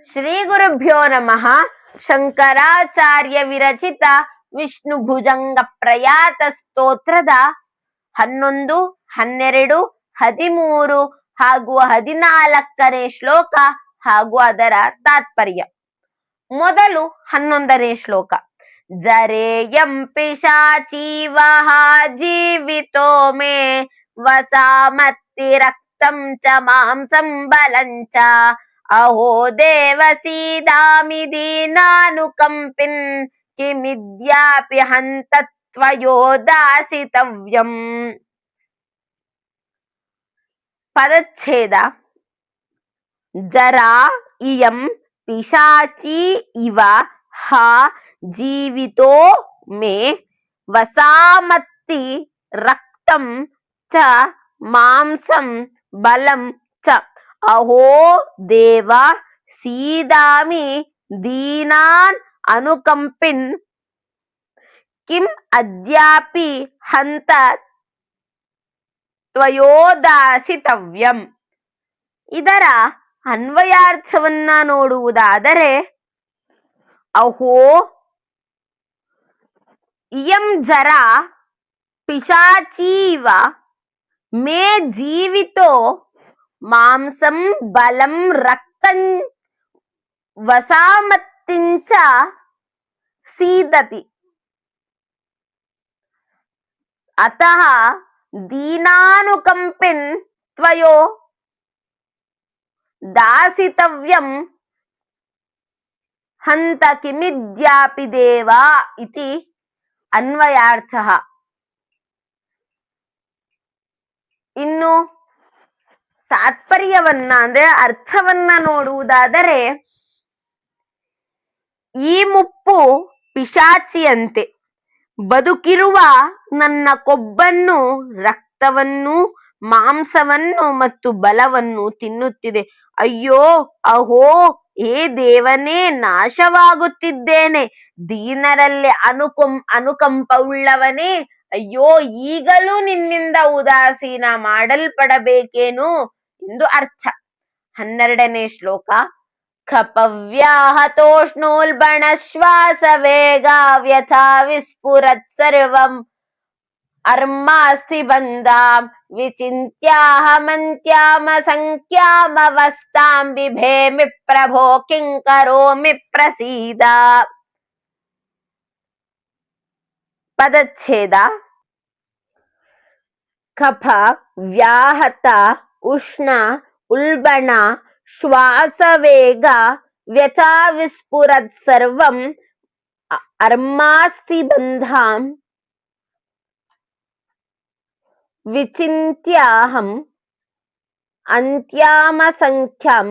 ಶ್ರೀ ಗುರುಭ್ಯೋ ನಮಃ. ಶಂಕರಾಚಾರ್ಯ ವಿರಚಿತ ವಿಷ್ಣು ಭುಜಂಗ ಪ್ರಯಾತ ಸ್ತೋತ್ರದ 11, 12, 13 ಹಾಗೂ 14ನೇ ಶ್ಲೋಕ ಹಾಗೂ ಅದರ ತಾತ್ಪರ್ಯ. ಮೊದಲು 11ನೇ ಶ್ಲೋಕ. ಜರೇಯಂ ಪಿಶಾಚೀವಃ ಜೀವಿತೋ ಮೇ ವಸಾಮತ್ತಿ ರಕ್ತಂ ಚ ಮಾಂಸಂ ಬಲಂಚ ಅಹೋ ದೇವಸೀದಾಮಿ ದೀನಾನುಕಂಪಿನ್ ಕಿಮಿದ್ಯಾಪಿ ಹಂತತ್ವಯೋದಾಸಿತವ್ಯಂ. ಪದಚ್ಛೇದ. ಜರಾ ಇಯಂ ಪಿಶಾಚಿ ಇವ ಹ ಜೀವಿತೋ ಮೇ ವಸಾಮತ್ತಿ ರಕ್ತಂ ಚ ಮಾಂಸಂ ಬಲಂ ಚ ಅಹೋ ದೇವ ಸೀದಾಮಿ ದೀನಾನ್ ಅನುಕಂಪಿನ್ ಕಿಂ ಅದ್ಯಾಪಿ ಹಂತ ತ್ವಯೋದಾಸಿತವ್ಯಂ. ಇದರ ಅನ್ವಯಾರ್ಥವನ್ನ ನೋಡುವುದಾದರೆ, ಅಹೋ ಇಯಂ ಜರ ಪಿಶಾಚೀವ ಮೇ ಜೀವಿತೋ ಮಾಂಸಂ ಬಲಂ ರಕ್ತಂ ವಸಾಮತ್ತಿಂಚ ಸೀದತಿ ಅತಃ ದೀನಾನುಕಂಪಿನ್ ತ್ವಯೋ ದಾಸಿತವ್ಯಂ ಹಂತ ಕಿಮಿದ್ಯಾಪಿ ದೇವ ಇತಿ ಅನ್ವಯಾರ್ಥಃ. ಇನ್ನು ತಾತ್ಪರ್ಯವನ್ನ ಅಂದ್ರೆ ಅರ್ಥವನ್ನ ನೋಡುವುದಾದರೆ, ಈ ಮುಪ್ಪು ಪಿಶಾಚಿಯಂತೆ ಬದುಕಿರುವ ನನ್ನ ಕೊಬ್ಬನ್ನು, ರಕ್ತವನ್ನು, ಮಾಂಸವನ್ನು ಮತ್ತು ಬಲವನ್ನು ತಿನ್ನುತ್ತಿದೆ. ಅಯ್ಯೋ, ಅಹೋ, ಹೇ ದೇವನೇ, ನಾಶವಾಗುತ್ತಿದ್ದೇನೆ. ದೀನರಲ್ಲಿ ಅನುಕಂಪವುಳ್ಳವನೇ, ಅಯ್ಯೋ, ಈಗಲೂ ನಿನ್ನಿಂದ ಉದಾಸೀನ ಮಾಡಲ್ಪಡಬೇಕೇನು ಎಂದು ಅರ್ಥ. 12ನೇ ಶ್ಲೋಕ. ಖಪವ್ಯಾಹತೋಷ್ಣೋಲ್ಬಣ ಶ್ವಾಸ ವೇಗ ವ್ಯಥಾ ವಿಸ್ಫುರತ್ ಸರ್ವಂ ಅರ್ಮಾಸ್ತಿ ಬಂಧಾಂ ವಿಚಿಂತ್ಯಾಹಮಂತ್ಯಾಮ ಸಂಖ್ಯಾಮವಸ್ತಾಂ ಬಿಭೇಮಿ ಪ್ರಭೋ ಕಿಂ ಕರೋಮಿ ಪ್ರಸೀದ. ಪದಚ್ಛೇದ. ಕಫ ವ್ಯಾಹತ ಉಷ್ಣ ಉಲ್ಬಣ ಶ್ವಾಸವೇಗ ವ್ಯಥಾ ವಿಸ್ಫುರತ್ ಸರ್ವಂ ಅರ್ಮಾಸ್ತಿ ಬಂಧಾಂ ವಿಚಿಂತ್ಯಾಹಂ ಅಂತ್ಯಾಮ ಸಂಖ್ಯಂ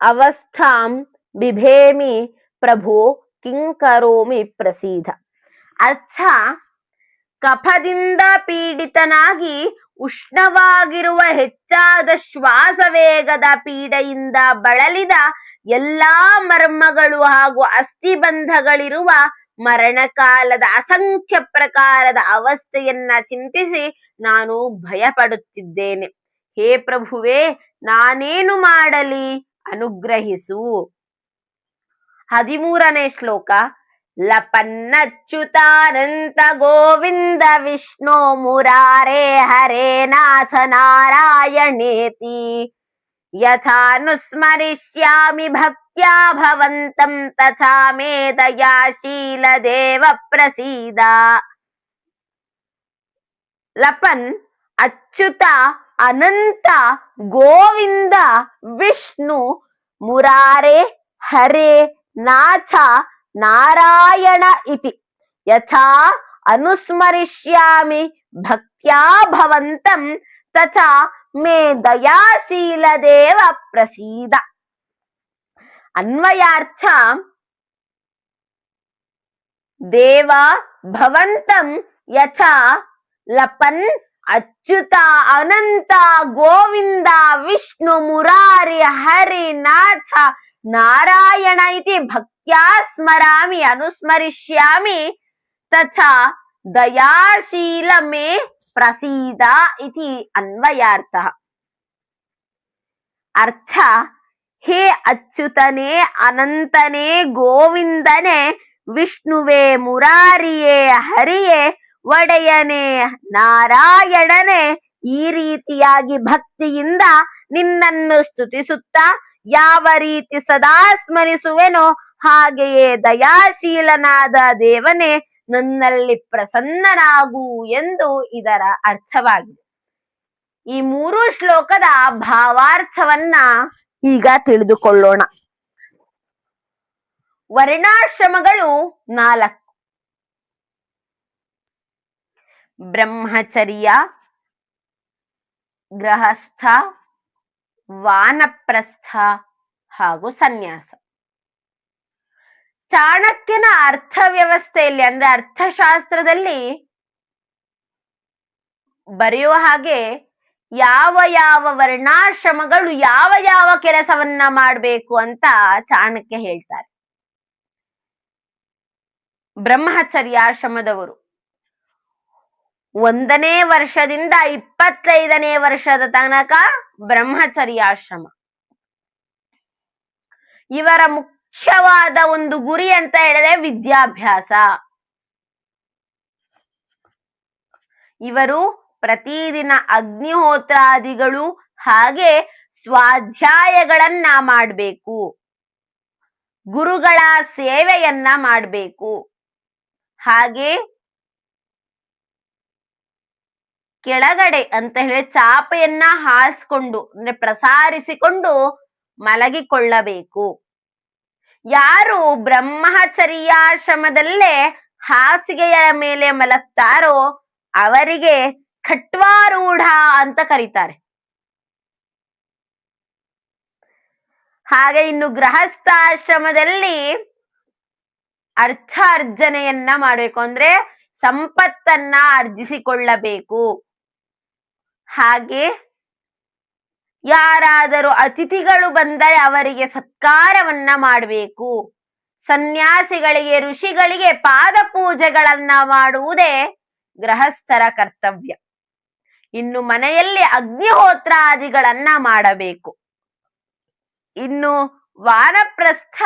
ಅವಸ್ಥಾಂ ಬಿಭೇಮಿ ಪ್ರಭೋ ಕಿಂ ಕರೋಮಿ ಪ್ರಸೀದ. ಅರ್ಥ: ಕಫದಿಂದ ಪೀಡಿತನಾಗಿ ಉಷ್ಣವಾಗಿರುವ ಹೆಚ್ಚಾದ ಶ್ವಾಸವೇಗದ ಪೀಡೆಯಿಂದ ಬಳಲಿದ ಎಲ್ಲಾ ಮರ್ಮಗಳು ಹಾಗೂ ಅಸ್ಥಿಬಂಧಗಳಿರುವ ಮರಣಕಾಲದ ಅಸಂಖ್ಯ ಪ್ರಕಾರದ ಅವಸ್ಥೆಯನ್ನ ಚಿಂತಿಸಿ ನಾನು ಭಯಪಡುತ್ತಿದ್ದೇನೆ. ಹೇ ಪ್ರಭುವೇ, ನಾನೇನು ಮಾಡಲಿ? ಅನುಗ್ರಹಿಸು. 13ನೇ ಶ್ಲೋಕ. ಲಪನ್ನಚ್ಯುತಾನಂತ ಗೋವಿಂದ ವಿಷ್ಣು ಮುರಾರೇ ಹರೇ ನಾಥ ನಾರಾಯಣೇತಿ ಯಥಾನುಸ್ಮರಿಷ್ಯಾಮಿ ಭಕ್ತ್ಯಾ ಭವಂತಂ ತಥಾ ಮೇ ದಯಾಶೀಲ ದೇವ ಪ್ರಸೀದ. ಲಪನ್ ಅಚ್ಯುತ ಅನಂತ ಗೋವಿಂದ ವಿಷ್ಣು ಮುರಾರೇ ಹರೇ ನಾಥ ನಾರಾಯಣ ಇತಿ ಯಥಾ ಅನುಸ್ಮರಿಷ್ಯಾಮಿ ಭಕ್ತ್ಯಾ ಭವಂತಂ ತಥಾ ಮೇ ದಯಾಶೀಲ ದೇವ ಪ್ರಸೀದ. ಅನ್ವಯಾರ್ಥ: ದೇವ ಭವಂತಂ ಯಥಾ ಲಪನ್ ಅಚ್ಯುತ ಅನಂತ ಗೋವಿಂದ ವಿಷ್ಣು ಮುರಾರಿ ಹರಿ ನಾಥ ನಾರಾಯಣ ಇತಿ ಭಕ್ತ್ಯಾ ಸ್ಮರಾಮಿ ಅನುಸ್ಮರಿಷ್ಯಾಮಿ ತಥಾ ದಯಾಶೀಲ ಮೇ ಪ್ರಸೀದ ಇತಿ ಅನ್ವಯಾರ್ಥ. ಅರ್ಥ: ಹೇ ಅಚ್ಯುತನೇ, ಅನಂತನೇ, ಗೋವಿಂದನೇ, ವಿಷ್ಣುವೇ, ಮುರಾರಿಯೇ, ಹರಿಯೇ, ಒಡೆಯನೇ, ನಾರಾಯಣನೇ, ಈ ರೀತಿಯಾಗಿ ಭಕ್ತಿಯಿಂದ ನಿನ್ನನ್ನು ಸ್ತುತಿಸುತ್ತಾ ಯಾವ ರೀತಿ ಸದಾ ಸ್ಮರಿಸುವೆನೋ ಹಾಗೆಯೇ ದಯಾಶೀಲನಾದ ದೇವನೇ ನನ್ನಲ್ಲಿ ಪ್ರಸನ್ನನಾಗು ಎಂದು ಇದರ ಅರ್ಥವಾಗಿದೆ. ಈ 3 ಶ್ಲೋಕದ ಭಾವಾರ್ಥವನ್ನ ಈಗ ತಿಳಿದುಕೊಳ್ಳೋಣ. ವರ್ಣಾಶ್ರಮಗಳು 4: ಬ್ರಹ್ಮಚರ್ಯ, ಗೃಹಸ್ಥ, ವಾನಪ್ರಸ್ಥ ಹಾಗೂ ಸನ್ಯಾಸ. ಚಾಣಕ್ಯನ ಅರ್ಥವ್ಯವಸ್ಥೆಯಲ್ಲಿ ಅಂದ್ರೆ ಅರ್ಥಶಾಸ್ತ್ರದಲ್ಲಿ ಬರೆಯುವ ಹಾಗೆ ಯಾವ ಯಾವ ವರ್ಣಾಶ್ರಮಗಳು ಯಾವ ಯಾವ ಕೆಲಸವನ್ನ ಮಾಡಬೇಕು ಅಂತ ಚಾಣಕ್ಯ ಹೇಳ್ತಾರೆ. ಬ್ರಹ್ಮಚರ್ಯಾಶ್ರಮದವರು 1ನೇ ವರ್ಷದಿಂದ 25ನೇ ವರ್ಷದ ತನಕ ಬ್ರಹ್ಮಚರ್ಯಾಶ್ರಮ. ಇವರ ಮುಖ್ಯವಾದ ಒಂದು ಗುರಿ ಅಂತ ಹೇಳಿದ್ರೆ ವಿದ್ಯಾಭ್ಯಾಸ. ಇವರು ಪ್ರತಿದಿನ ಅಗ್ನಿಹೋತ್ರಾದಿಗಳು ಹಾಗೆ ಸ್ವಾಧ್ಯಾಯಗಳನ್ನ ಮಾಡಬೇಕು, ಗುರುಗಳ ಸೇವೆಯನ್ನ ಮಾಡಬೇಕು, ಹಾಗೆ ಕೆಳಗಡೆ ಅಂತ ಹೇಳಿ ಚಾಪೆಯನ್ನ ಹಾಸ್ಕೊಂಡು ಅಂದ್ರೆ ಪ್ರಸಾರಿಸಿಕೊಂಡು ಮಲಗಿಕೊಳ್ಳಬೇಕು. ಯಾರು ಬ್ರಹ್ಮಚರ್ಯಾಶ್ರಮದಲ್ಲೇ ಹಾಸಿಗೆಯ ಮೇಲೆ ಮಲಗ್ತಾರೋ ಅವರಿಗೆ ಖಟ್ವಾರೂಢ ಅಂತ ಕರೀತಾರೆ. ಹಾಗೆ ಇನ್ನು ಗೃಹಸ್ಥಾಶ್ರಮದಲ್ಲಿ ಅರ್ಜನೆಯನ್ನ ಮಾಡಬೇಕು ಅಂದ್ರೆ ಸಂಪತ್ತನ್ನ ಅರ್ಜಿಸಿಕೊಳ್ಳಬೇಕು. ಹಾಗೆ ಯಾರಾದರೂ ಅತಿಥಿಗಳು ಬಂದರೆ ಅವರಿಗೆ ಸತ್ಕಾರವನ್ನ ಮಾಡಬೇಕು. ಸನ್ಯಾಸಿಗಳಿಗೆ, ಋಷಿಗಳಿಗೆ ಪಾದ ಪೂಜೆಗಳನ್ನ ಮಾಡುವುದೇ ಗೃಹಸ್ಥರ ಕರ್ತವ್ಯ. ಇನ್ನು ಮನೆಯಲ್ಲಿ ಅಗ್ನಿಹೋತ್ರಾದಿಗಳನ್ನ ಮಾಡಬೇಕು. ಇನ್ನು ವಾನಪ್ರಸ್ಥ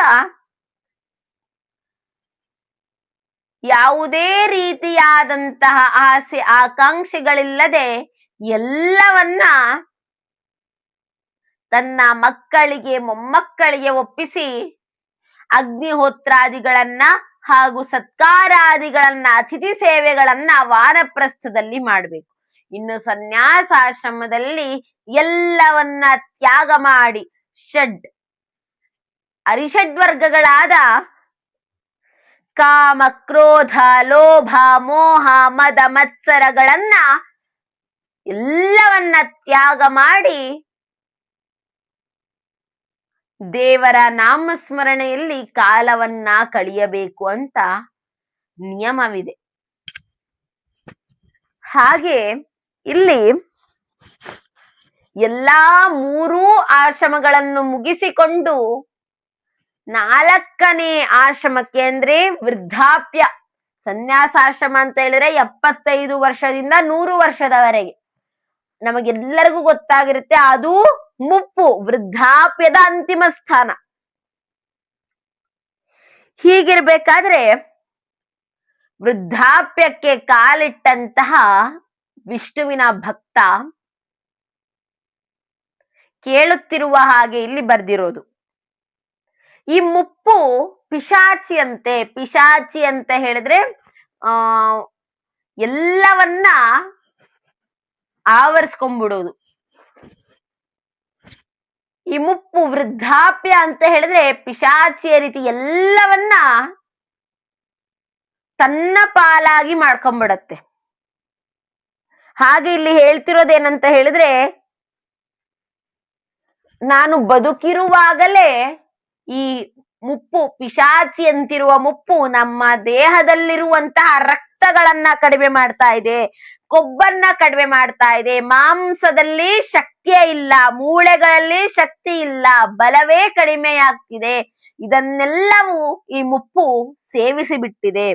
ಯಾವುದೇ ರೀತಿಯಾದಂತಹ ಆಸೆ ಆಕಾಂಕ್ಷೆಗಳಿಲ್ಲದೆ ಎಲ್ಲವನ್ನ ತನ್ನ ಮಕ್ಕಳಿಗೆ ಮೊಮ್ಮಕ್ಕಳಿಗೆ ಒಪ್ಪಿಸಿ ಅಗ್ನಿಹೋತ್ರಾದಿಗಳನ್ನ ಹಾಗೂ ಸತ್ಕಾರಾದಿಗಳನ್ನ ಅತಿಥಿ ಸೇವೆಗಳನ್ನ ವಾನಪ್ರಸ್ಥದಲ್ಲಿ ಮಾಡಬೇಕು. ಇನ್ನು ಸನ್ಯಾಸಾಶ್ರಮದಲ್ಲಿ ಎಲ್ಲವನ್ನ ತ್ಯಾಗ ಮಾಡಿ ಅರಿಷಡ್ವರ್ಗಗಳಾದ ಕಾಮ, ಕ್ರೋಧ, ಲೋಭ, ಮೋಹ, ಮದ, ಮತ್ಸರಗಳನ್ನ ಎಲ್ಲವನ್ನ ತ್ಯಾಗ ಮಾಡಿ ದೇವರ ನಾಮಸ್ಮರಣೆಯಲ್ಲಿ ಕಾಲವನ್ನ ಕಳೆಯಬೇಕು ಅಂತ ನಿಯಮವಿದೆ. ಹಾಗೆ ಇಲ್ಲಿ ಎಲ್ಲಾ 3 ಆಶ್ರಮಗಳನ್ನು ಮುಗಿಸಿಕೊಂಡು 4ನೇ ಆಶ್ರಮಕ್ಕೆ ಅಂದ್ರೆ ವೃದ್ಧಾಪ್ಯ ಸನ್ಯಾಸಾಶ್ರಮ ಅಂತ ಹೇಳಿದ್ರೆ 75 ವರ್ಷದಿಂದ 100 ವರ್ಷದವರೆಗೆ ನಮಗೆಲ್ಲರಿಗೂ ಗೊತ್ತಾಗಿರುತ್ತೆ. ಅದು ಮುಪ್ಪು, ವೃದ್ಧಾಪ್ಯದ ಅಂತಿಮ ಸ್ಥಾನ. ಹೀಗಿರ್ಬೇಕಾದ್ರೆ ವೃದ್ಧಾಪ್ಯಕ್ಕೆ ಕಾಲಿಟ್ಟಂತಹ ವಿಷ್ಣುವಿನ ಭಕ್ತ ಕೇಳುತ್ತಿರುವ ಹಾಗೆ ಇಲ್ಲಿ ಬರ್ದಿರೋದು. ಈ ಮುಪ್ಪು ಪಿಶಾಚಿಯಂತೆ. ಪಿಶಾಚಿ ಅಂತ ಹೇಳಿದ್ರೆ ಎಲ್ಲವನ್ನ ಆವರಿಸ್ಕೊಂಡ್ಬಿಡೋದು. ಈ ಮುಪ್ಪು ವೃದ್ಧಾಪ್ಯ ಅಂತ ಹೇಳಿದ್ರೆ ಪಿಶಾಚಿಯ ರೀತಿ ಎಲ್ಲವನ್ನ ತನ್ನ ಪಾಲಾಗಿ ಮಾಡ್ಕೊಂಡ್ಬಿಡತ್ತೆ. ಹಾಗೆ ಇಲ್ಲಿ ಹೇಳ್ತಿರೋದೇನಂತ ಹೇಳಿದ್ರೆ, ನಾನು ಬದುಕಿರುವಾಗಲೇ ಈ ಮುಪ್ಪು, ಪಿಶಾಚಿ ಅಂತಿರುವ ಮುಪ್ಪು ನಮ್ಮ ದೇಹದಲ್ಲಿರುವಂತಹ ರಕ್ತಗಳನ್ನ ಕಡಿಮೆ ಮಾಡ್ತಾ ಇದೆ, ಕೊಬ್ಬನ್ನ ಕಡಿಮೆ ಮಾಡ್ತಾ ಇದೆ, ಮಾಂಸದಲ್ಲಿ ಶಕ್ತಿಯೇ ಇಲ್ಲ, ಮೂಳೆಗಳಲ್ಲಿ ಶಕ್ತಿ ಇಲ್ಲ, ಬಲವೇ ಕಡಿಮೆ ಆಗ್ತಿದೆ. ಇದನ್ನೆಲ್ಲವೂ ಈ ಮುಪ್ಪು ಸೇವಿಸಿ ಬಿಟ್ಟಿದೆ.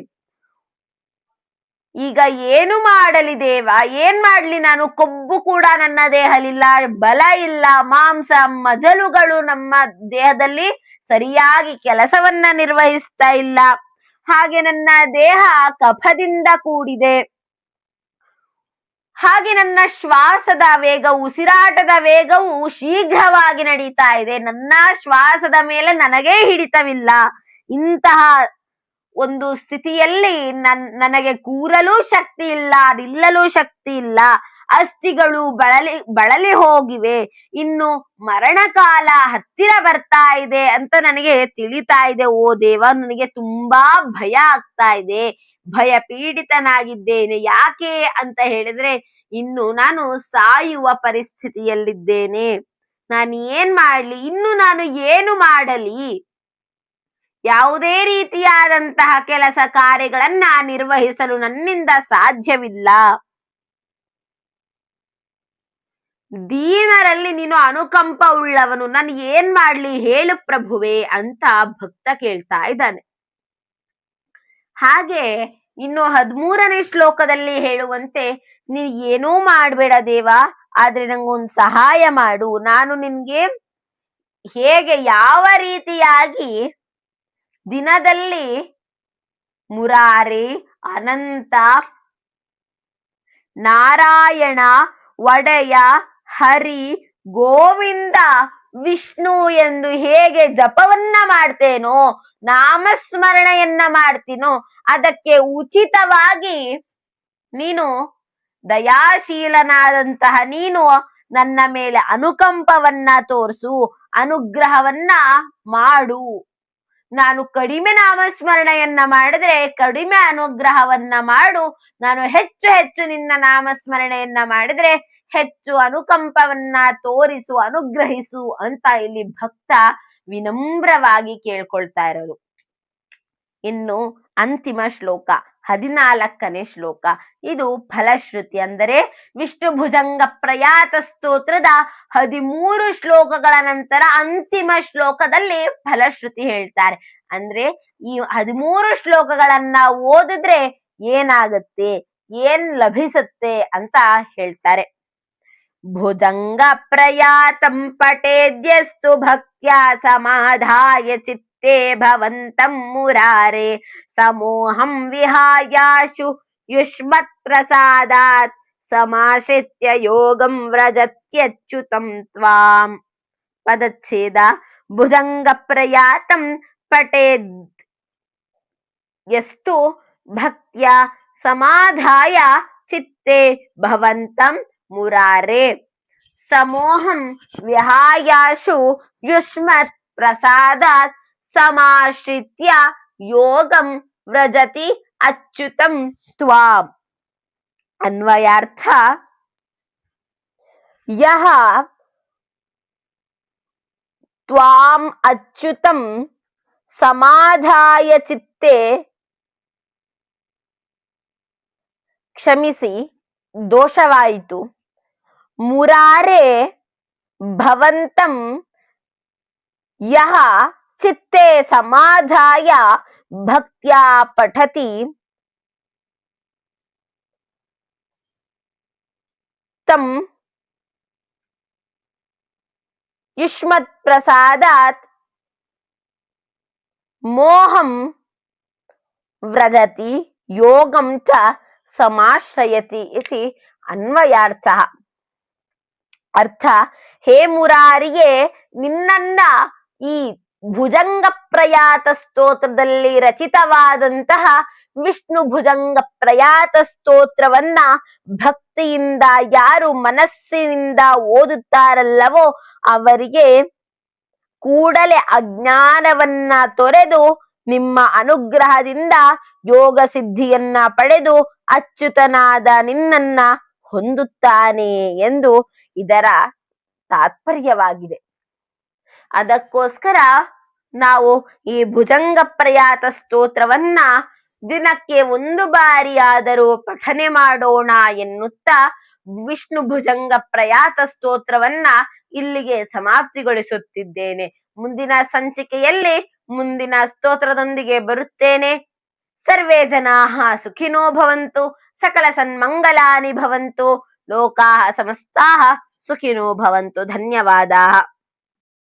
ಈಗ ಏನು ಮಾಡಲಿ ದೇವ, ಏನ್ ಮಾಡ್ಲಿ ನಾನು? ಕೊಬ್ಬು ಕೂಡ ನನ್ನ ದೇಹಲಿಲ್ಲ, ಬಲ ಇಲ್ಲ, ಮಾಂಸ ಮಜಲುಗಳು ನಮ್ಮ ದೇಹದಲ್ಲಿ ಸರಿಯಾಗಿ ಕೆಲಸವನ್ನ ನಿರ್ವಹಿಸ್ತಾ ಇಲ್ಲ. ಹಾಗೆ ನನ್ನ ದೇಹ ಕಫದಿಂದ ಕೂಡಿದೆ. ಹಾಗೆ ನನ್ನ ಶ್ವಾಸದ ವೇಗ, ಉಸಿರಾಟದ ವೇಗವು ಶೀಘ್ರವಾಗಿ ನಡೀತಾ ಇದೆ. ನನ್ನ ಶ್ವಾಸದ ಮೇಲೆ ನನಗೇ ಹಿಡಿತವಿಲ್ಲ. ಇಂತಹ ಒಂದು ಸ್ಥಿತಿಯಲ್ಲಿ ನನಗೆ ಕೂರಲು ಶಕ್ತಿ ಇಲ್ಲ, ನಿಲ್ಲಲು ಶಕ್ತಿ ಇಲ್ಲ. ಅಸ್ಥಿಗಳು ಬಳಲಿ ಹೋಗಿವೆ. ಇನ್ನು ಮರಣಕಾಲ ಹತ್ತಿರ ಬರ್ತಾ ಇದೆ ಅಂತ ನನಗೆ ತಿಳಿತಾ ಇದೆ. ಓ ದೇವ, ನನಗೆ ತುಂಬಾ ಭಯ ಆಗ್ತಾ ಇದೆ, ಭಯ ಪೀಡಿತನಾಗಿದ್ದೇನೆ. ಯಾಕೆ ಅಂತ ಹೇಳಿದ್ರೆ, ಇನ್ನು ನಾನು ಸಾಯುವ ಪರಿಸ್ಥಿತಿಯಲ್ಲಿದ್ದೇನೆ. ನಾನು ಏನ್ ಮಾಡ್ಲಿ? ಇನ್ನು ನಾನು ಏನು ಮಾಡಲಿ? ಯಾವುದೇ ರೀತಿಯಾದಂತಹ ಕೆಲಸ ಕಾರ್ಯಗಳನ್ನ ನಿರ್ವಹಿಸಲು ನನ್ನಿಂದ ಸಾಧ್ಯವಿಲ್ಲ. ದೀನರಲ್ಲಿ ನೀನು ಅನುಕಂಪ ಉಳ್ಳವನು, ನಾನು ಏನ್ ಮಾಡ್ಲಿ ಹೇಳು ಪ್ರಭುವೆ ಅಂತ ಭಕ್ತ ಕೇಳ್ತಾ ಇದ್ದಾನೆ. ಹಾಗೆ ಇನ್ನು 13ನೇ ಶ್ಲೋಕದಲ್ಲಿ ಹೇಳುವಂತೆ, ನೀನು ಏನೂ ಮಾಡ್ಬೇಡ ದೇವ, ಆದ್ರೆ ನಂಗೊಂದು ಸಹಾಯ ಮಾಡು. ನಾನು ನಿನ್ಗೆ ಹೇಗೆ, ಯಾವ ರೀತಿಯಾಗಿ ದಿನದಲ್ಲಿ ಮುರಾರಿ, ಅನಂತ, ನಾರಾಯಣ, ಒಡೆಯ, ಹರಿ, ಗೋವಿಂದ, ವಿಷ್ಣು ಎಂದು ಹೇಗೆ ಜಪವನ್ನ ಮಾಡ್ತೇನೋ, ನಾಮಸ್ಮರಣೆಯನ್ನ ಮಾಡ್ತೀನೋ, ಅದಕ್ಕೆ ಉಚಿತವಾಗಿ ನೀನು ದಯಾಶೀಲನಾದಂತಹ ನೀನು ನನ್ನ ಮೇಲೆ ಅನುಕಂಪವನ್ನ ತೋರಿಸು, ಅನುಗ್ರಹವನ್ನ ಮಾಡು. ನಾನು ಕಡಿಮೆ ನಾಮಸ್ಮರಣೆಯನ್ನ ಮಾಡಿದ್ರೆ ಕಡಿಮೆ ಅನುಗ್ರಹವನ್ನ ಮಾಡು, ನಾನು ಹೆಚ್ಚು ಹೆಚ್ಚು ನಿನ್ನ ನಾಮಸ್ಮರಣೆಯನ್ನ ಮಾಡಿದ್ರೆ ಹೆಚ್ಚು ಅನುಕಂಪವನ್ನ ತೋರಿಸು, ಅನುಗ್ರಹಿಸು ಅಂತ ಇಲ್ಲಿ ಭಕ್ತ ವಿನಮ್ರವಾಗಿ ಕೇಳ್ಕೊಳ್ತಾ ಇರೋದು. ಇನ್ನು ಅಂತಿಮ ಶ್ಲೋಕ 14ನೇ ಶ್ಲೋಕ, ಇದು ಫಲಶ್ರುತಿ. ಅಂದರೆ ವಿಷ್ಣು ಭುಜಂಗ ಪ್ರಯಾತ ಸ್ತೋತ್ರದ 13 ಶ್ಲೋಕಗಳ ನಂತರ ಅಂತಿಮ ಶ್ಲೋಕದಲ್ಲಿ ಫಲಶ್ರುತಿ ಹೇಳ್ತಾರೆ. ಅಂದ್ರೆ ಈ 13 ಶ್ಲೋಕಗಳನ್ನ ಓದಿದ್ರೆ ಏನಾಗುತ್ತೆ, ಏನ್ ಲಭಿಸುತ್ತೆ ಅಂತ ಹೇಳ್ತಾರೆ. ಭುಜಂಗ ಪ್ರಯಾತಂ ಪಠೇದ್ಯಸ್ತು ಭಕ್ತ್ಯಾ ಸಮಾಧಾಯ ಚಿತ್ತೇ ಭವಂತಂ ಮುರಾರೆ ಸಮೋಹಂ ವಿಹಾಯಾಶು ಯುಷ್ಮತ್ ಪ್ರಸಾದಾತ್ ಸಮಾಶ್ರಿತ್ಯ ಯೋಗಂ ವ್ರಜತ್ಯಚ್ಯುತಂ ತ್ವಾಂ. ಪದಚ್ಛೇದ. ಭುಜಂಗ ಪ್ರಯಾತಂ ಪಠೇದ್ ಯಸ್ತು ಭಕ್ತ್ಯಾ ಸಮಾಧಾಯ ಚಿತ್ತೇ ಭವಂತಂ ಮುರಾರೆ ಸಮೋಹಂ ವಿಹಾಯಾಶು ಯುಷ್ಮತ್ ಪ್ರಸಾದಾತ್ ಸಮಾಶ್ರಿತ್ಯ ಯೋಗಂ ವ್ರಜತಿ ಅಚ್ಯುತಂ ತ್ವಾಂ. ಅನ್ವಯಾರ್ಥ: ಯಹ ತ್ವಾಂ ಅಚ್ಯುತಂ ಸಮಾಧಾಯ ಚಿತ್ತೇ, ಕ್ಷಮಿಸಿ ದೋಷವಾಯಿತು, ಮುರಾರೆ ಭವಂತಂ ಯಹ ಚಿತ್ತೇ ಸಮಾಧಾಯ ಭಕ್ತ್ಯಾ ಪಠತಿ ತಂ ಯುಷ್ಮತ್ ಪ್ರಸಾದಾತ್ ಮೋಹಂ ವ್ರಜತಿ ಯೋಗಂ ಚ ಸಮಾಶ್ರಯತಿ ಇತಿ ಅನ್ವಯಾರ್ಥ. ಅರ್ಥ: ಹೇ ಮುರಾರಿಗೆ, ನಿನ್ನನ್ನ ಈ ಭುಜಂಗ ಪ್ರಯಾತ ಸ್ತೋತ್ರದಲ್ಲಿ ರಚಿತವಾದಂತಹ ವಿಷ್ಣು ಭುಜಂಗ ಪ್ರಯಾತ ಸ್ತೋತ್ರವನ್ನ ಭಕ್ತಿಯಿಂದ ಯಾರು ಮನಸ್ಸಿನಿಂದ ಓದುತ್ತಾರಲ್ಲವೋ ಅವರಿಗೆ ಕೂಡಲೇ ಅಜ್ಞಾನವನ್ನ ತೊರೆದು ನಿಮ್ಮ ಅನುಗ್ರಹದಿಂದ ಯೋಗ ಸಿದ್ಧಿಯನ್ನ ಪಡೆದು ಅಚ್ಯುತನಾದ ನಿನ್ನನ್ನ ಹೊಂದುತ್ತಾನೆ ಎಂದು ಇದರ ತಾತ್ಪರ್ಯವಾಗಿದೆ. ಅದಕ್ಕೋಸ್ಕರ ನಾವು ಈ ಭುಜಂಗ ಪ್ರಯಾತ ಸ್ತೋತ್ರವನ್ನ ದಿನಕ್ಕೆ 1 ಬಾರಿಯಾದರೂ ಪಠನೆ ಮಾಡೋಣ ಎನ್ನುತ್ತಾ ವಿಷ್ಣು ಭುಜಂಗ ಪ್ರಯಾತ ಸ್ತೋತ್ರವನ್ನ ಇಲ್ಲಿಗೆ ಸಮಾಪ್ತಿಗೊಳಿಸುತ್ತಿದ್ದೇನೆ. ಮುಂದಿನ ಸಂಚಿಕೆಯಲ್ಲಿ ಮುಂದಿನ ಸ್ತೋತ್ರದೊಂದಿಗೆ ಬರುತ್ತೇನೆ. ಸರ್ವೇ ಜನಾಃ ಸುಖಿನೋ ಭವಂತು, ಸಕಲ ಸನ್ಮಂಗಲಾನಿ ಭವಂತು, ಲೋಕಾಃ ಸಮಸ್ತಾಃ ಸುಖಿನೋ ಭವಂತು. ಧನ್ಯವಾದಾः.